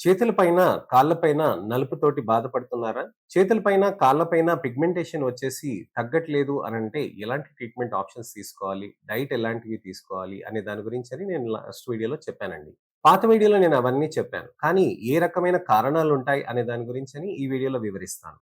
చేతులపైన, కాళ్ళపైన నలుపుతోటి బాధపడుతున్నారా? చేతులపైన, కాళ్ళపైన పిగ్మెంటేషన్ వచ్చేసి తగ్గట్లేదు అనంటే ఎలాంటి ట్రీట్మెంట్ ఆప్షన్స్ తీసుకోవాలి? డైట్ ఎలాంటివి తీసుకోవాలి? అనే దాని గురించని నేను లాస్ట్ వీడియోలో చెప్పానండి. పాత వీడియోలో నేను అవన్నీ చెప్పాను. కానీ ఏ రకమైన కారణాలుంటాయి అనే దాని గురించని ఈ వీడియోలో వివరిస్తాను.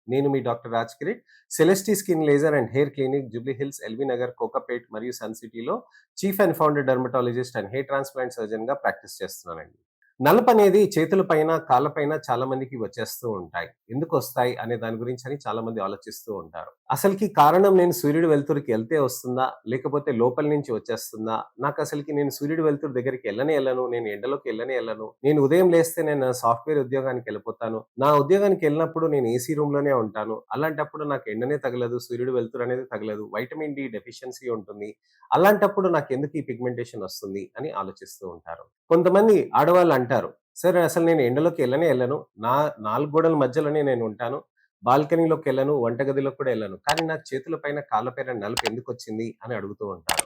నేను మీ doctor Raj Kireet. Celestee skin laser and hair clinic, Jubilee Hills, LB Nagar, Kokapet మరియు సన్ సిటీలో chief and founder dermatologist and hair transplant సర్జన్‌గా ప్రాక్టీస్ చేస్తున్నానండి. నలుపనేది చేతులపైన, కాళ్ళపైన చాలా మందికి వచ్చేస్తూ ఉంటాయి. ఎందుకొస్తాయి అనే దాని గురించని చాలా మంది ఆలోచిస్తూ ఉంటారు. అసలకి కారణం నేను సూర్యుడి వెలుతురుకి ఎళ్తే వస్తుందా? లేకపోతే లోపల నుంచి వచ్చేస్తుందా? నాకసలకి నేను సూర్యుడి వెలుతురు దగ్గరికి ఎళ్ళనే ఎళ్ళను. నేను ఎండలోకి ఎళ్ళనే ఎళ్ళను. నేను ఉదయం లేస్తే నేను సాఫ్ట్‌వేర్ ఉద్యోగానికెళ్ళిపోతాను. నా ఉద్యోగానికెళ్ళినప్పుడు నేను ఏసీ రూమ్‌లోనే ఉంటాను. అలాంటప్పుడు నాకు ఎండనే తగలదు. సూర్యుడి వెలుతురు అనేది తగలదు. వైటమిన్ డి డెఫిషియన్సీ ఉంటుంది. అలాంటప్పుడు నాకెందుకు ఈ పిగ్మెంటేషన్ వస్తుంది అని ఆలోచిస్తూ ఉంటారు. కొంతమంది ఆడవాళ్ళు అంటారు, "సార్ అసలు నేను ఎండలోకి ఎళ్ళనే ఎళ్ళను. నా 4 గోడల మధ్యలోనే నేను ఉంటాను. బాల్కనీలోకెళ్ళను, వంటగదిలోకి కూడా ఎళ్ళను. కానీ నాకు చేతుల పైన, కాళ్ళ పైన నలుపు ఎందుకొచ్చింది?" అని అడుగుతూ ఉంటారు.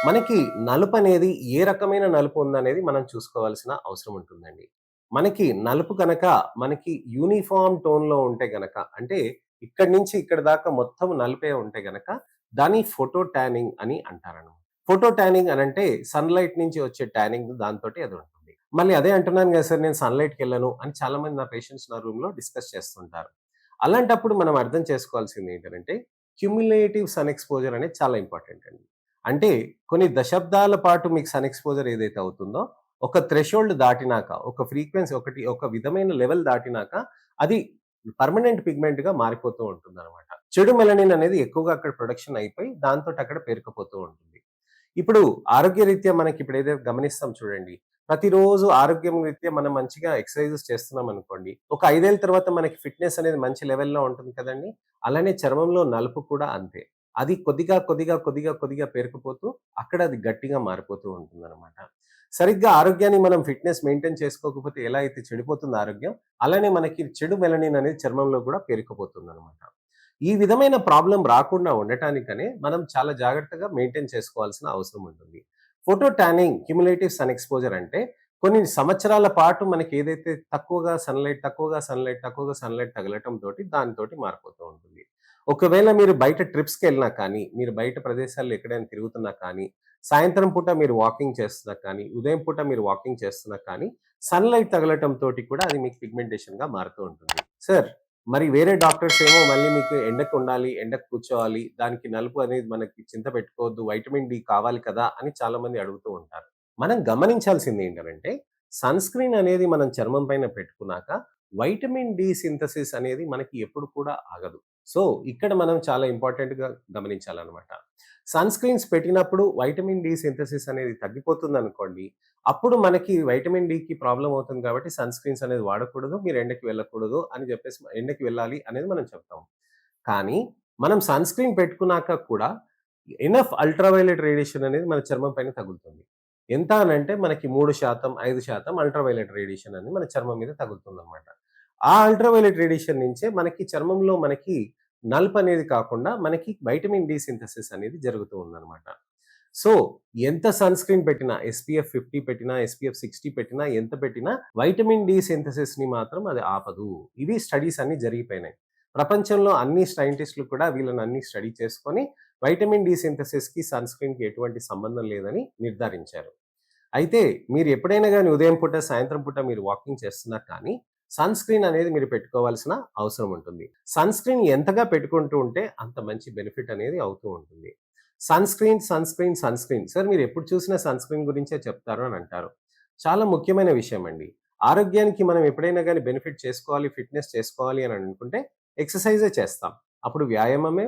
మనకి నలుపనేది ఏ రకమైన నలుపు ఉందనేది మనం చూసుకోవాల్సిన అవసరం ఉంటుందండి. మనకి నలుపు గనక మనకి యూనిఫార్మ్ టోన్‌లో ఉంటే గనక అంటే ఇక్కడి నుంచి ఇక్కడి దాకా మొత్తం నలుపే ఉంటే గనక దాన్ని ఫోటో టానింగ్ అని అంటారనమాట. ఫోటో టానింగ్ అనంటే సన్‌లైట్ నుంచి వచ్చే టానింగ్ దాంతోటి అది ఉంటుంది. మళ్ళీ అదే అంటున్నాను గదా సార్ నేను సన్‌లైట్‌కెళ్ళను అని చాలామంది నా పేషెంట్స్ నా రూమ్‌లో డిస్కస్ చేస్తుంటారు. అలాంటప్పుడు మనం అర్థం చేసుకోవాల్సింది ఏంటనంటే క్యుములేటివ్ సన్ ఎక్స్‌పోజర్ అనేది చాలా ఇంపార్టెంట్ అండి. అంటే కొన్ని దశాబ్దాల పాటు మీకు సన్ ఎక్స్‌పోజర్ ఏదైతే అవుతుందో, ఒక థ్రెషోల్డ్ దాటినాక, ఒక ఫ్రీక్వెన్సీ ఒక విధమైన లెవెల్ దాటినాక అది పర్మనెంట్ పిగ్మెంట్‌గా మారిపోతూ ఉంటుందనమాట. చెడు మెలనిన్ అనేది ఎక్కువగా అక్కడ ప్రొడక్షన్ అయిపోయి దాంతోటి అక్కడ పేరుకుపోతూ ఉంటుంది. ఇప్పుడు ఆరోగ్యరీత్యా మనకిప్పుడు ఏదైతే గమనిస్తాం చూడండి. ప్రతిరోజు ఆరోగ్యం రీత్యా మనం మంచిగా ఎక్సర్‌సైజెస్ చేస్తున్నామనుకోండి. ఒక 5 ఏళ్ల తర్వాత మనకి ఫిట్‌నెస్ అనేది మంచి లెవెల్‌లో ఉంటుంది కదండీ! అలానే చర్మంలో నలుపు కూడా అంతే. అది కొద్దిగా పేరుకుపోతూ అక్కడ అది గట్టిగా మారిపోతూ ఉంటుందనమాట. సరిగ్గా ఆరోగ్యాన్ని మనం ఫిట్‌నెస్ మెయింటైన్ చేసుకోకపోతే ఎలా అయితే చెడిపోతుందో ఆరోగ్యం, అలానే మనకి చెడు మెలనిన్ అనేది చర్మంలో కూడా పేరుకుపోతుందనమాట. ఈ విధమైన ప్రాబ్లమ్ రాకుండా ఉండటానికనే మనం చాలా జాగ్రత్తగా మెయింటైన్ చేసుకోవాల్సిన అవసరం ఉంటుంది. Photo tanning, cumulative sun exposure అంటే కొన్ని సంవత్సరాల పాటు మనకి ఏదైతే తక్కువగా సన్‌లైట్ తగలటంతోటి దానితోటి మారిపోతూ ఉంటుంది. ఒకవేళ మీరు బయట ట్రిప్స్‌కెళ్ళినా కానీ, మీరు బయట ప్రదేశాల్లో ఎక్కడైనా తిరుగుతున్నా కానీ, సాయంత్రం పూట మీరు వాకింగ్ చేస్తున్నా కానీ, ఉదయం పూట మీరు వాకింగ్ చేస్తున్నా కానీ, సన్‌లైట్ తగలటంతోటి కూడా అది మీకు పిగ్మెంటేషన్‌గా మారుతూ ఉంటుంది. సార్ మరి వేరే డాక్టర్స్ ఏమో మళ్ళీ మీకు ఎండకుండాలి, ఎండకు కూర్చోవాలి, దానికి నలుపు అనేది మనకి చింత పెట్టుకోవద్దు, వైటమిన్ డి కావాలి కదా! అని చాలామంది అడుగుతూ ఉంటారు. మనం గమనించాల్సిందేంటనంటే, సన్ స్క్రీన్ అనేది మనం చర్మం పైన పెట్టుకున్నాక, వైటమిన్ డి సింథసిస్ అనేది మనకి ఎప్పుడు కూడా ఆగదు. సో, ఇక్కడ మనం చాలా ఇంపార్టెంట్‌గా గమనించాలనమాట. సన్ స్క్రీన్స్ పెట్టినప్పుడు వైటమిన్ డి సింథసిస్ అనేది తగ్గిపోతుందనుకోండి, అప్పుడు మనకి వైటమిన్ డికి ప్రాబ్లమ్ అవుతుంది కాబట్టి సన్ స్క్రీన్స్ అనేది వాడకూడదు. మీరు ఎండకి వెళ్ళకూడదు అని చెప్పేసి ఎండకి వెళ్ళాలి అనేది మనం చెప్తాం. కానీ మనం సన్ స్క్రీన్ పెట్టుకున్నాక కూడా ఎనఫ్ అల్ట్రావైలెట్ రేడియేషన్ అనేది మన చర్మం పైన తగులుతుంది. ఎంత అనంటే మనకి 3%, 5% అల్ట్రావైలెట్ రేడియేషన్ అనేది మన చర్మం మీద తగులుతుందనమాట. ఆ అల్ట్రావైలెట్ రేడియేషన్ నుంచే మనకి చర్మంలో మనకి నలుపనేది కాకుండా మనకి వైటమిన్ డి సింథసిస్ అనేది జరుగుతూ ఉందనమాట. సో, ఎంత సన్ స్క్రీన్ పెట్టినా ఎస్‌పీఎఫ్ 50 పెట్టినా, ఎస్‌పీఎఫ్ 60 పెట్టినా, ఎంత పెట్టినా వైటమిన్ డి సింథసిస్‌ని మాత్రం అది ఆపదు. ఇవి స్టడీస్ అన్నీ జరిగిపోయినాయి. ప్రపంచంలో అన్ని సైంటిస్ట్‌లు కూడా వీళ్ళనన్నీ స్టడీ చేసుకొని వైటమిన్ డి సింథసిస్‌కి, సన్ స్క్రీన్‌కి ఎటువంటి సంబంధం లేదని నిర్ధారించారు. అయితే మీరు ఎప్పుడైనా గాని ఉదయం పూట, సాయంత్రం పూట మీరు వాకింగ్ చేస్తున్నా కానీ, సన్ స్క్రీన్ అనేది మీరు పెట్టుకోవాల్సిన అవసరం ఉంటుంది. సన్ స్క్రీన్ ఎంతగా పెట్టుకుంటూ ఉంటే అంత మంచి బెనిఫిట్ అనేది అవుతూ ఉంటుంది. Sun screen. సార్ మీరు ఎప్పుడు చూసినా సన్ స్క్రీన్ గురించే చెప్తారు అని అంటారు. చాలా ముఖ్యమైన విషయం అండి. ఆరోగ్యానికి మనం ఎప్పుడైనా గాని బెనిఫిట్ చేసుకోవాలి, ఫిట్‌నెస్ చేసుకోవాలి అని అనుకుంటే ఎక్సర్‌సైజే చేస్తాం. అప్పుడు వ్యాయామమే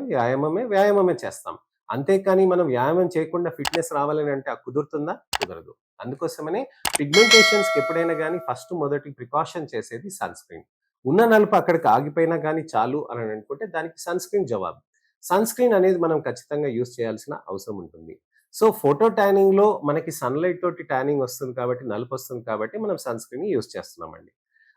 చేస్తాం. అంతేకాని మనం వ్యాయామం చేయకుండా ఫిట్‌నెస్ రావాలని అంటే కుదురుతుందా? కుదరదు. అందుకోసమనే పిగ్మెంటేషన్స్‌కి ఎప్పుడైనా గాని ఫస్ట్ మొదటి ప్రికాషన్ చేసేది సన్ స్క్రీన్. ఉన్న నలుపు అక్కడికి ఆగిపోయినా గాని చాలు అని అనుకుంటే దానికి సన్ స్క్రీన్ జవాబు. సన్ స్క్రీన్ అనేది మనం ఖచ్చితంగా యూజ్ చేయాల్సిన అవసరం ఉంటుంది. సో, ఫోటో టానింగ్‌లో మనకి సన్‌లైట్ తోటి టానింగ్ వస్తుంది కాబట్టి, నలుపొస్తుంది కాబట్టి మనం సన్ స్క్రీన్‌ని యూజ్ చేస్తున్నామండి.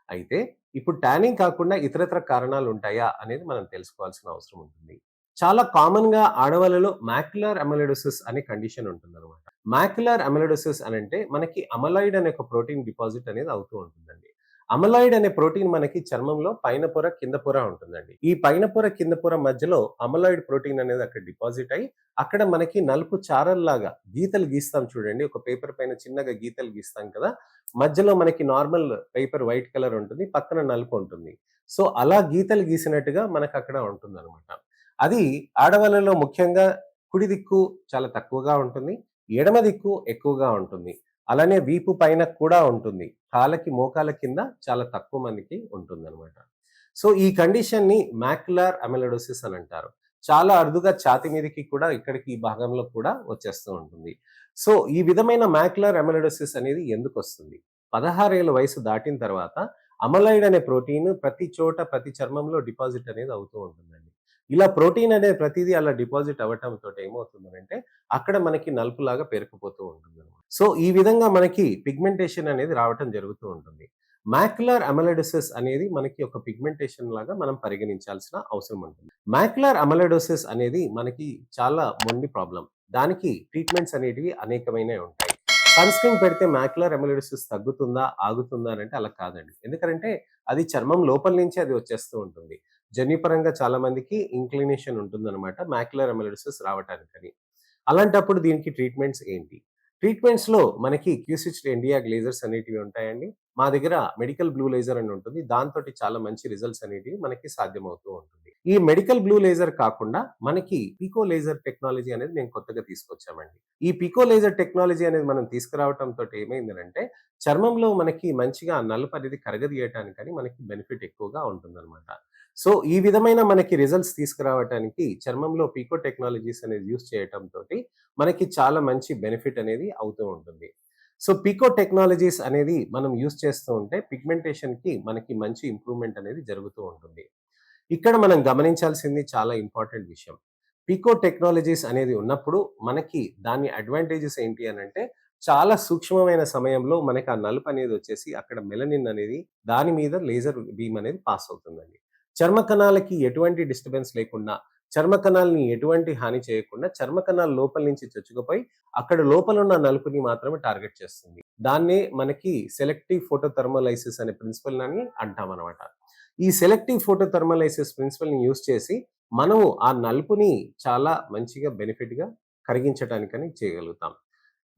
అయితే ఇప్పుడు టానింగ్ కాకుండా ఇతరత్ర కారణాలుంటాయా అనేది మనం తెలుసుకోవాల్సిన అవసరం ఉంటుంది. చాలా కామన్‌గా ఆడవాళ్ళలో మాక్యులర్ అమిలోయిడోసిస్ అనే కండిషన్ ఉంటుందన్నమాట. మాక్యులర్ అమిలోయిడోసిస్ అనంటే మనకి అమైలాయిడ్ అనే ఒక ప్రోటీన్ డిపాజిట్ అనేది అవుతూ ఉంటుందండి. అమైలాయిడ్ అనే ప్రోటీన్ మనకి చర్మంలో పైన పొర, కింద పొర ఉంటుందండి. ఈ పైన పొర, కింద పొర మధ్యలో అమైలాయిడ్ ప్రోటీన్ అనేది అక్కడ డిపాజిట్ అయ్యి, అక్కడ మనకి నలుపు చారల్లాగా గీతలు గీస్తాం చూడండి. ఒక పేపర్ పైన చిన్నగా గీతలు గీస్తాం కదా! మధ్యలో మనకి నార్మల్ పేపర్ వైట్ కలర్ ఉంటుంది. పక్కన నలుపు ఉంటుంది. సో, అలా గీతలు గీసినట్టుగా మనకక్కడ ఉంటుందనమాట. అది ఆడవాళ్ళలో ముఖ్యంగా కుడి దిక్కు చాలా తక్కువగా ఉంటుంది. ఎడమ దిక్కు ఎక్కువగా ఉంటుంది. అలానే వీపు పైన కూడా ఉంటుంది. కాళ్ళకి, మోకాళ్ళ కింద చాలా తక్కువ మందికి ఉంటుందనమాట. సో, ఈ కండిషన్‌ని మాక్యులర్ అమిలోయిడోసిస్ అనంటారు. చాలా అరుదుగా ఛాతీ మీదకి కూడా ఇక్కడికి ఈ భాగంలో కూడా వచ్చేస్తూ ఉంటుంది. సో, ఈ విధమైన మాక్యులర్ అమిలోయిడోసిస్ అనేది ఎందుకొస్తుంది? 16 ఏళ్ల వయసు దాటిన తర్వాత అమైలాయిడ్ అనే ప్రోటీన్ ప్రతి చోట, ప్రతి చర్మంలో డిపాజిట్ అనేది అవుతూ ఉంటుందండి. ఇలా ప్రోటీన్ అనే ప్రతీదీ అలా డిపాజిట్ అవ్వటంతోటి ఏమవుతుందనంటే, అక్కడ మనకి నలుపులాగా పేరుకుపోతూ ఉంటుందనమాట. సో, ఈ విధంగా మనకి పిగ్మెంటేషన్ అనేది రావటం జరుగుతూ ఉంటుంది. మాక్యులర్ అమిలోయిడోసిస్ అనేది మనకి ఒక పిగ్మెంటేషన్ లాగా మనం పరిగణించాల్సిన అవసరం ఉంటుంది. మాక్యులర్ అమిలోయిడోసిస్ అనేది మనకి చాలా మొండి ప్రాబ్లమ్. దానికి ట్రీట్మెంట్స్ అనేటివి అనేకమైనవి ఉంటాయి. సన్ స్క్రీన్ పెడితే మాక్యులర్ అమిలోయిడోసిస్ తగ్గుతుందా? ఆగుతుందా? అనంటే అలా కాదండి. ఎందుకంటే అది చర్మం లోపల నుంచి అది వచ్చేస్తూ ఉంటుంది. జన్యుపరంగా చాలా మందికి ఇంక్లినేషన్ ఉంటుందన్నమాట మాక్యులర్ అమిలోయిడోసిస్ రావటానికని. అలాంటప్పుడు దీనికి ట్రీట్మెంట్స్ ఏంటి? ట్రీట్మెంట్స్‌లో మనకి క్యూసిచ్డ్ ఎన్‌డియా లేజర్స్ అనేటివి ఉంటాయండి. మా దగ్గర మెడికల్ బ్లూ లేజర్ అని ఉంటుంది. దాంతోటి చాలా మంచి రిజల్ట్స్ అనేటివి మనకి సాధ్యమవుతూ ఉంటుంది. ఈ మెడికల్ బ్లూ లేజర్ కాకుండా మనకి పికో లేజర్ టెక్నాలజీ అనేది మేము కొత్తగా తీసుకొచ్చామండి. ఈ పికో లేజర్ టెక్నాలజీ అనేది మనం తీసుకురావటంతోటి ఏమైందనంటే చర్మంలో మనకి మంచిగా ఆ నలుపు అనేది కరగదీయటానికని మనకి బెనిఫిట్ ఎక్కువగా ఉంటుందన్నమాట. సో, ఈ విధమైన మనకి రిజల్ట్స్ తీసుకురావటానికి చర్మంలో పికో టెక్నాలజీస్ అనేది యూజ్ చేయటంతోటి మనకి చాలా మంచి బెనిఫిట్ అనేది అవుతూ ఉంటుంది. సో, పికో టెక్నాలజీస్ అనేది మనం యూజ్ చేస్తూ ఉంటే పిగ్మెంటేషన్‌కి మనకి మంచి ఇంప్రూవ్‌మెంట్ అనేది జరుగుతూ ఉంటుంది. ఇక్కడ మనం గమనించాల్సింది చాలా ఇంపార్టెంట్ విషయం. పికో టెక్నాలజీస్ అనేది ఉన్నప్పుడు మనకి దాని అడ్వాంటేజెస్ ఏంటి అనంటే చాలా సూక్ష్మమైన సమయంలో మనకి ఆ నలుపనేది వచ్చేసి అక్కడ మెలనిన్ అనేది దాని మీద లేజర్ బీమ్ అనేది పాస్ అవుతుందండి. చర్మ కణాలకి ఎటువంటి డిస్టర్బెన్స్ లేకుండా, చర్మ కణాలని ఎటువంటి హాని చేయకుండా చర్మ కణాలు లోపల నుంచి చొచ్చుకుపోయి అక్కడ లోపలున్న నలుపుని మాత్రమే టార్గెట్ చేస్తుంది. దాన్నే మనకి సెలెక్టివ్ ఫోటోథర్మలైసిస్ అనే ప్రిన్సిపల్ అని అంటామనమాట. ఈ సెలెక్టివ్ ఫోటోథర్మలైసిస్ ప్రిన్సిపల్‌ని యూజ్ చేసి మనము ఆ నలుపుని చాలా మంచిగా బెనిఫిట్‌గా కరిగించటానికని చేయగలుగుతాం.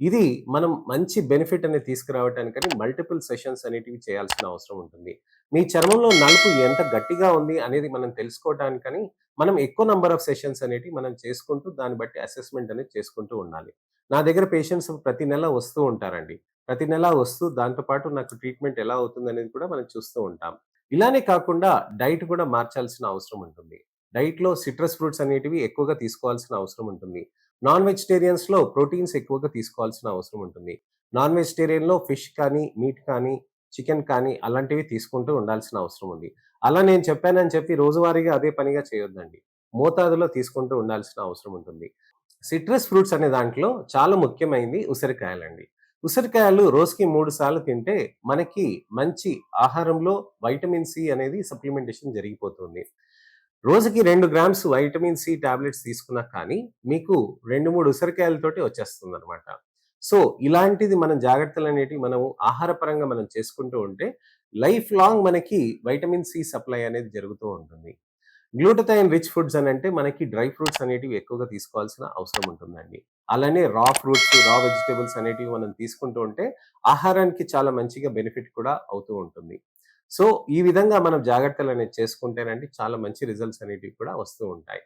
ఇది మనం మంచి బెనిఫిట్ అనేది తీసుకురావటానికని మల్టిపుల్ సెషన్స్ అనేటివి చేయాల్సిన అవసరం ఉంటుంది. మీ చర్మంలో నలుపు ఎంత గట్టిగా ఉంది అనేది మనం తెలుసుకోవటానికని మనం ఎక్కువ నంబర్ ఆఫ్ సెషన్స్ అనేటివి మనం చేసుకుంటూ దాన్ని బట్టి అసెస్‌మెంట్ అనేది చేసుకుంటూ ఉండాలి. నా దగ్గర పేషెంట్స్ ప్రతి నెల వస్తూ ఉంటారండి. ప్రతి నెల వస్తూ దాంతో పాటు నాకు ట్రీట్మెంట్ ఎలా అవుతుందనేది కూడా మనం చూస్తూ ఉంటాం. ఇలానే కాకుండా డైట్ కూడా మార్చాల్సిన అవసరం ఉంటుంది. డైట్‌లో సిట్రస్ ఫ్రూట్స్ అనేటివి ఎక్కువగా తీసుకోవాల్సిన అవసరం ఉంటుంది. నాన్ వెజిటేరియన్స్‌లో ప్రోటీన్స్ ఎక్కువగా తీసుకోవాల్సిన అవసరం ఉంటుంది. నాన్ వెజిటేరియన్‌లో ఫిష్ కానీ, మీట్ కానీ, చికెన్ కానీ అలాంటివి తీసుకుంటూ ఉండాల్సిన అవసరం ఉంది. అలా నేను చెప్పానని చెప్పి రోజువారీగా అదే పనిగా చేయొద్దండి. మోతాదులో తీసుకుంటూ ఉండాల్సిన అవసరం ఉంటుంది. సిట్రస్ ఫ్రూట్స్ అనే దాంట్లో చాలా ముఖ్యమైనది ఉసిరికాయలండి. ఉసిరికాయలు రోజుకి 3 సార్లు తింటే మనకి మంచి ఆహారంలో వైటమిన్ సి అనేది సప్లిమెంటేషన్ జరిగిపోతుంది. రోజుకి 2 గ్రామ్స్ వైటమిన్ సి టాబ్లెట్స్ తీసుకున్నా కానీ, మీకు 2, 3 ఉసిరికాయలతోటి వచ్చేస్తుందనమాట. సో, ఇలాంటిది మనం జాగ్రత్తలనేటివి మనము ఆహార పరంగా మనం చేసుకుంటూ ఉంటే, లైఫ్ లాంగ్ మనకి వైటమిన్ సి సప్లై అనేది జరుగుతూ ఉంటుంది. గ్లూటథైన్ రిచ్ ఫుడ్స్ అనంటే మనకి డ్రై ఫ్రూట్స్ అనేటివి ఎక్కువగా తీసుకోవాల్సిన అవసరం ఉంటుందండి. అలానే రా ఫ్రూట్స్, రా వెజిటబుల్స్ అనేటివి మనం తీసుకుంటూ ఉంటే, ఆహారానికి చాలా మంచిగా బెనిఫిట్ కూడా అవుతూ ఉంటుంది. సో, ఈ విధంగా మనం జాగ్రత్తలనేవి చేసుకుంటేనండి చాలా మంచి రిజల్ట్స్ అనేటివి కూడా వస్తూ ఉంటాయి.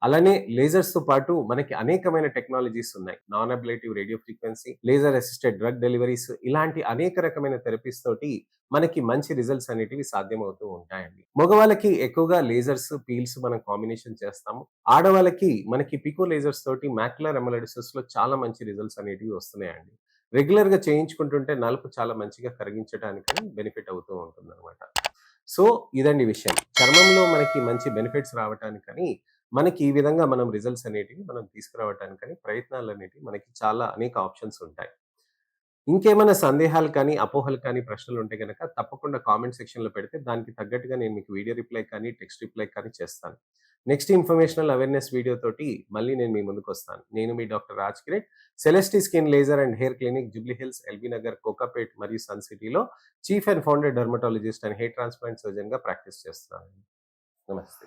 అలానే లేజర్స్‌తో పాటు మనకి అనేకమైన టెక్నాలజీస్ ఉన్నాయి. Non ablative radio frequency, laser assisted drug deliveries ఇలాంటి అనేక రకమైన థెరపీస్ తోటి మనకి మంచి రిజల్ట్స్ అనేటివి సాధ్యమవుతూ ఉంటాయండి. మగవాళ్ళకి ఎక్కువగా లేజర్స్, పీల్స్ మనం కాంబినేషన్ చేస్తాము. ఆడవాళ్ళకి మనకి పికో లేజర్స్ తోటి మాక్యులర్ అమిలోయిడోసిస్‌లో చాలా మంచి రిజల్ట్స్ అనేటివి వస్తున్నాయండి. రెగ్యులర్‌గా చేయించుకుంటుంటే నలుపు చాలా మంచిగా కరిగించటానికని బెనిఫిట్ అవుతూ ఉంటుందనమాట. సో, ఇదండి విషయం. చర్మంలో మనకి మంచి బెనిఫిట్స్ రావటానికని, మనకి ఈ విధంగా మనం రిజల్ట్స్ అనేటివి మనం తీసుకురావటానికని ప్రయత్నాలనేటివి మనకి చాలా అనేక ఆప్షన్స్ ఉంటాయి. ఇంకేమైనా సందేహాలు కానీ, అపోహలు కానీ, ప్రశ్నలుంటే గనక తప్పకుండా కామెంట్ సెక్షన్‌లో పెడితే దానికి తగ్గట్టుగా నేను మీకు వీడియో రిప్లై కానీ, టెక్స్ట్ రిప్లై కానీ చేస్తాను. నెక్స్ట్ ఇన్ఫర్మేషనల్ అవేర్‌నెస్ వీడియో తోటి మళ్ళీ నేను మీ ముందుకొస్తాను. నేను మీ doctor Raj Kireet. Celestee skin laser and hair clinic, Jubilee Hills, LB Nagar, Kokapet మరియు సన్ సిటీలో chief and founder dermatologist and hair transplant సర్జన్‌గా ప్రాక్టీస్ చేస్తున్నానండి. నమస్తే.